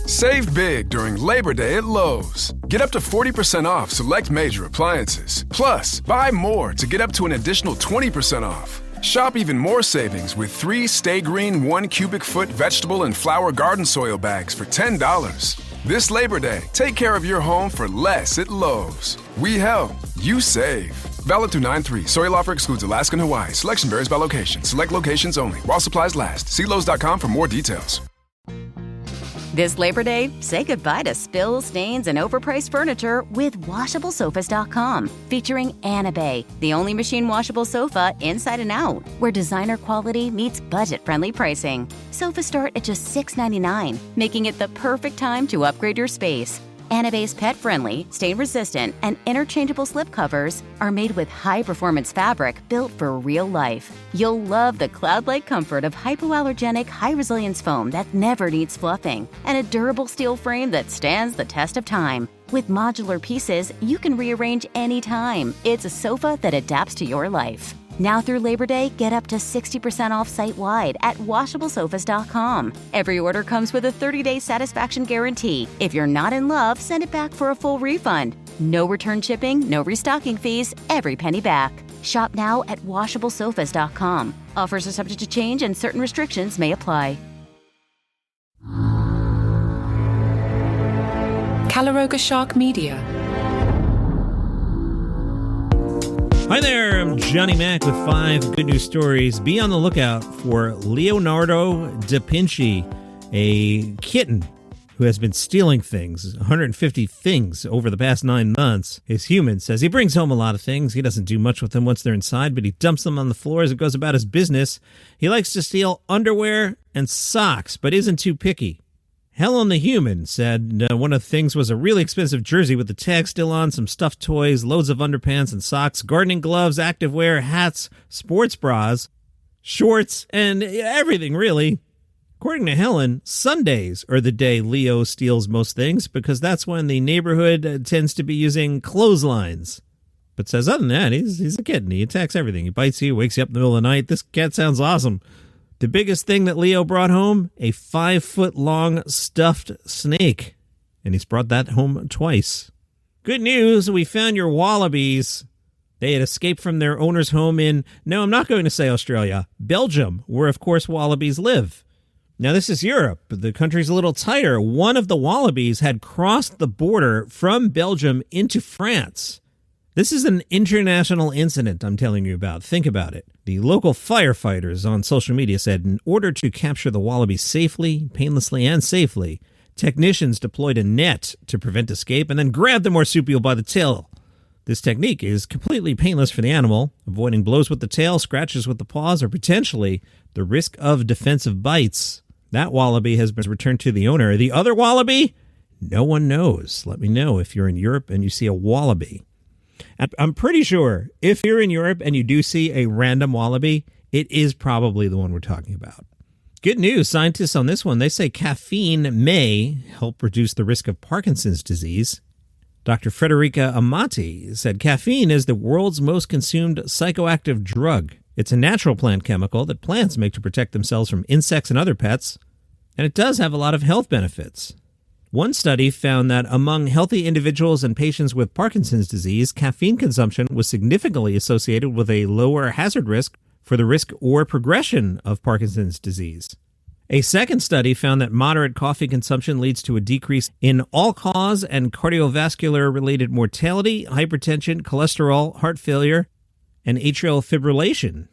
Save big during Labor Day at Lowe's. Get up to 40% off select major appliances. Plus, buy more to get up to an additional 20% off. Shop even more savings with 3 Stay Green 1 cubic foot vegetable and flower garden soil bags for $10. This Labor Day, take care of your home for less at Lowe's. We help, you save. Valid through 9/3. Soil offer excludes Alaska and Hawaii. Selection varies by location. Select locations only. While supplies last. See Lowe's.com for more details. This Labor Day, say goodbye to spills, stains, and overpriced furniture with WashableSofas.com. Featuring Annabay, the only machine washable sofa inside and out, where designer quality meets budget-friendly pricing. Sofas start at just $6.99, making it the perfect time to upgrade your space. Annabay's pet-friendly, stain-resistant, and interchangeable slipcovers are made with high-performance fabric built for real life. You'll love the cloud-like comfort of hypoallergenic, high-resilience foam that never needs fluffing, and a durable steel frame that stands the test of time. With modular pieces, you can rearrange anytime. It's a sofa that adapts to your life. Now through Labor Day, get up to 60% off site-wide at WashableSofas.com. Every order comes with a 30-day satisfaction guarantee. If you're not in love, send it back for a full refund. No return shipping, no restocking fees, every penny back. Shop now at WashableSofas.com. Offers are subject to change and certain restrictions may apply. Caloroga Shark Media. Hi there, I'm Johnny Mac with 5 good news stories. Be on the lookout for Leonardo da Vinci, a kitten who has been stealing things, 150 things over the past 9 months. His human says he brings home a lot of things. He doesn't do much with them once they're inside, but he dumps them on the floor as it goes about his business. He likes to steal underwear and socks, but isn't too picky. Helen the human said one of the things was a really expensive jersey with the tag still on, some stuffed toys, loads of underpants and socks, gardening gloves, activewear, hats, sports bras, shorts, and everything, really. According to Helen, Sundays are the day Leo steals most things because that's when the neighborhood tends to be using clotheslines. But says other than that, he's a kitten. He attacks everything. He bites you, wakes you up in the middle of the night. This cat sounds awesome. The biggest thing that Leo brought home, a 5-foot-long stuffed snake. And he's brought that home twice. Good news, we found your wallabies. They had escaped from their owner's home in, no, I'm not going to say Australia, Belgium, where, of course, wallabies live. Now, this is Europe. The country's a little tighter. One of the wallabies had crossed the border from Belgium into France. This is an international incident I'm telling you about. Think about it. The local firefighters on social media said in order to capture the wallaby safely, painlessly, and safely, technicians deployed a net to prevent escape and then grabbed the marsupial by the tail. This technique is completely painless for the animal, avoiding blows with the tail, scratches with the paws, or potentially the risk of defensive bites. That wallaby has been returned to the owner. The other wallaby? No one knows. Let me know if you're in Europe and you see a wallaby. I'm pretty sure if you're in Europe and you do see a random wallaby, it is probably the one we're talking about. Good news, scientists on this one, they say caffeine may help reduce the risk of Parkinson's disease. Dr. Frederica Amati said caffeine is the world's most consumed psychoactive drug. It's a natural plant chemical that plants make to protect themselves from insects and other pets, and it does have a lot of health benefits. One study found that among healthy individuals and patients with Parkinson's disease, caffeine consumption was significantly associated with a lower hazard risk for the risk or progression of Parkinson's disease. A second study found that moderate coffee consumption leads to a decrease in all-cause and cardiovascular-related mortality, hypertension, cholesterol, heart failure, and atrial fibrillation.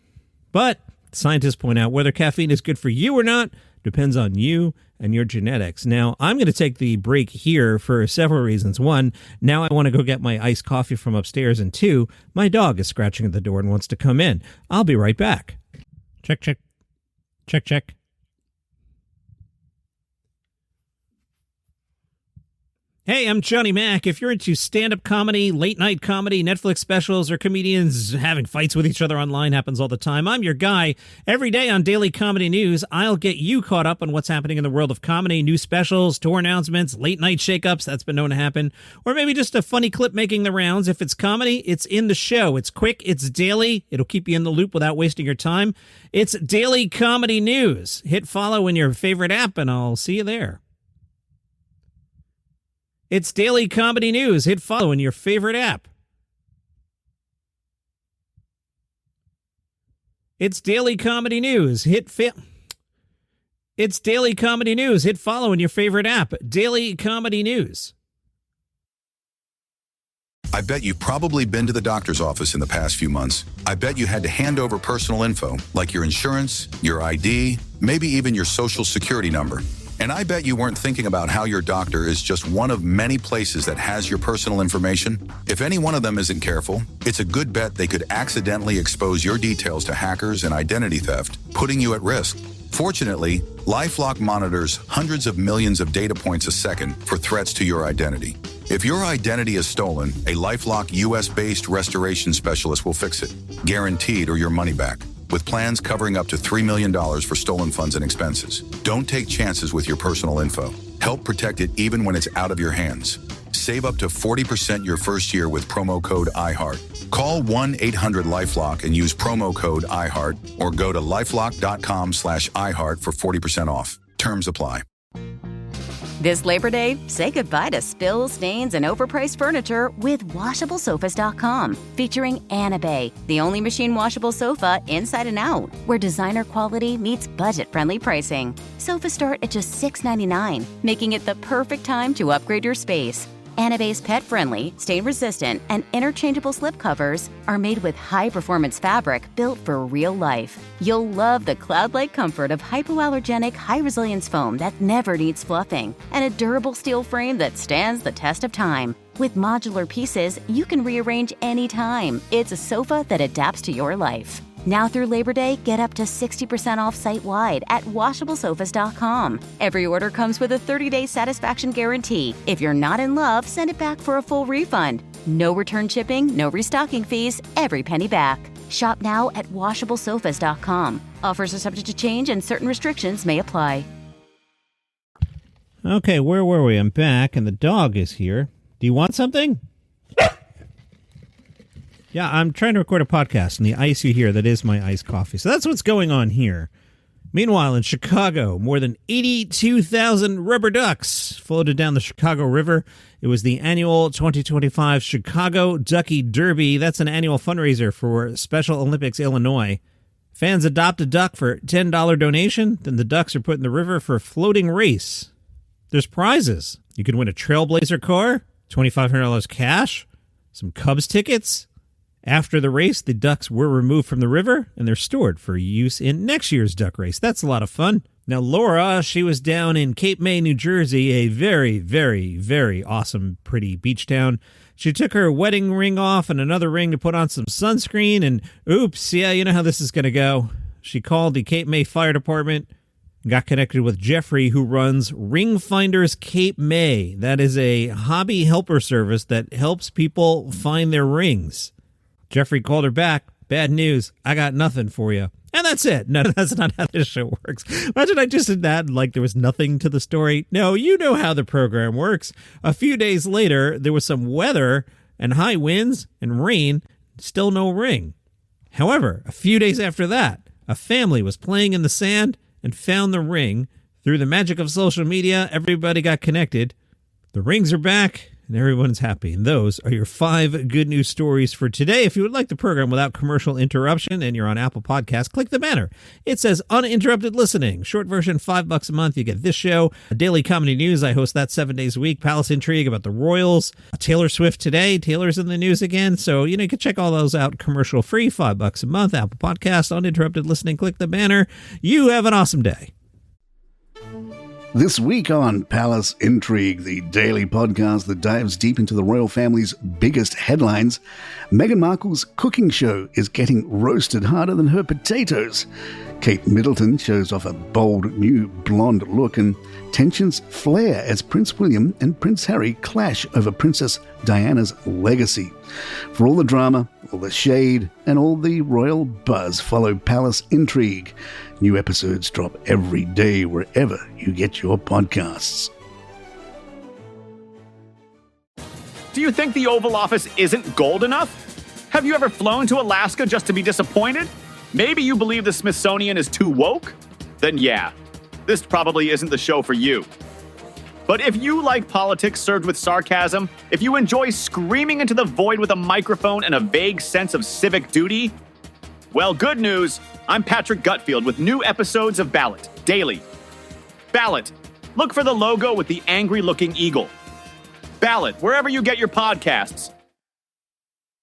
But scientists point out whether caffeine is good for you or not depends on you and your genetics. Now, I'm going to take the break here for several reasons. One, now I want to go get my iced coffee from upstairs. And two, my dog is scratching at the door and wants to come in. I'll be right back. Check, check. Check, check. Hey, I'm Johnny Mac. If you're into stand-up comedy, late-night comedy, Netflix specials, or comedians having fights with each other online, happens all the time, I'm your guy. Every day on Daily Comedy News, I'll get you caught up on what's happening in the world of comedy, new specials, tour announcements, late-night shakeups, that's been known to happen, or maybe just a funny clip making the rounds. If it's comedy, it's in the show. It's quick, it's daily, it'll keep you in the loop without wasting your time. It's Daily Comedy News. Hit follow in your favorite app, and I'll see you there. It's daily comedy news. Hit follow in your favorite app. It's daily comedy news. It's daily comedy news. Hit follow in your favorite app. Daily comedy news. I bet you've probably been to the doctor's office in the past few months. I bet you had to hand over personal info, like your insurance, your ID, maybe even your social security number. And I bet you weren't thinking about how your doctor is just one of many places that has your personal information. If any one of them isn't careful, it's a good bet they could accidentally expose your details to hackers and identity theft, putting you at risk. Fortunately, LifeLock monitors hundreds of millions of data points a second for threats to your identity. If your identity is stolen, a LifeLock US-based restoration specialist will fix it, guaranteed or your money back, with plans covering up to $3 million for stolen funds and expenses. Don't take chances with your personal info. Help protect it even when it's out of your hands. Save up to 40% your first year with promo code iHeart. Call 1-800-LifeLock and use promo code iHeart, or go to lifelock.com/iHeart for 40% off. Terms apply. This Labor Day, say goodbye to spills, stains, and overpriced furniture with WashableSofas.com. Featuring Annabay, the only machine washable sofa inside and out, where designer quality meets budget-friendly pricing. Sofas start at just $6.99, making it the perfect time to upgrade your space. Annabay's pet-friendly, stain-resistant, and interchangeable slipcovers are made with high-performance fabric built for real life. You'll love the cloud-like comfort of hypoallergenic, high-resilience foam that never needs fluffing, and a durable steel frame that stands the test of time. With modular pieces, you can rearrange anytime. It's a sofa that adapts to your life. Now through Labor Day, get up to 60% off site-wide at WashableSofas.com. Every order comes with a 30-day satisfaction guarantee. If you're not in love, send it back for a full refund. No return shipping, no restocking fees, every penny back. Shop now at WashableSofas.com. Offers are subject to change and certain restrictions may apply. Okay, where were we? I'm back, and the dog is here. Do you want something? Yeah, I'm trying to record a podcast, and the ice you hear, that is my iced coffee. So that's what's going on here. Meanwhile, in Chicago, more than 82,000 rubber ducks floated down the Chicago River. It was the annual 2025 Chicago Ducky Derby. That's an annual fundraiser for Special Olympics Illinois. Fans adopt a duck for a $10 donation. Then the ducks are put in the river for a floating race. There's prizes. You can win a Trailblazer car, $2,500 cash, some Cubs tickets. After the race, the ducks were removed from the river, and they're stored for use in next year's duck race. That's a lot of fun. Now, Laura, she was down in Cape May, New Jersey, a very, very, very awesome, pretty beach town. She took her wedding ring off and another ring to put on some sunscreen, and oops, yeah, you know how this is going to go. She called the Cape May Fire Department, got connected with Jeffrey, who runs Ring Finders Cape May. That is a hobby helper service that helps people find their rings. Jeffrey called her back. Bad news. I got nothing for you. And that's it. No, that's not how this show works. Imagine I just did that like there was nothing to the story. No, you know how the program works. A few days later, there was some weather and high winds and rain. Still no ring. However, a few days after that, a family was playing in the sand and found the ring. Through the magic of social media, everybody got connected. The rings are back. And everyone's happy. And those are your 5 good news stories for today. If you would like the program without commercial interruption and you're on Apple Podcasts, click the banner. It says Uninterrupted Listening. Short version, $5 a month. You get this show, daily comedy news. I host that 7 days a week. Palace Intrigue about the Royals. Taylor Swift today. Taylor's in the news again. So, you can check all those out commercial free. $5 a month. Apple Podcasts, Uninterrupted Listening. Click the banner. You have an awesome day. This week on Palace Intrigue, the daily podcast that dives deep into the royal family's biggest headlines, Meghan Markle's cooking show is getting roasted harder than her potatoes. Kate Middleton shows off a bold new blonde look, and tensions flare as Prince William and Prince Harry clash over Princess Diana's legacy. For all the drama, all the shade, and all the royal buzz, follow Palace Intrigue. New episodes drop every day wherever you get your podcasts. Do you think the Oval Office isn't gold enough? Have you ever flown to Alaska just to be disappointed? Maybe you believe the Smithsonian is too woke? Then yeah, this probably isn't the show for you. But if you like politics served with sarcasm, if you enjoy screaming into the void with a microphone and a vague sense of civic duty, well, good news. I'm Patrick Gutfield with new episodes of Ballot, daily. Ballot. Look for the logo with the angry-looking eagle. Ballot, wherever you get your podcasts.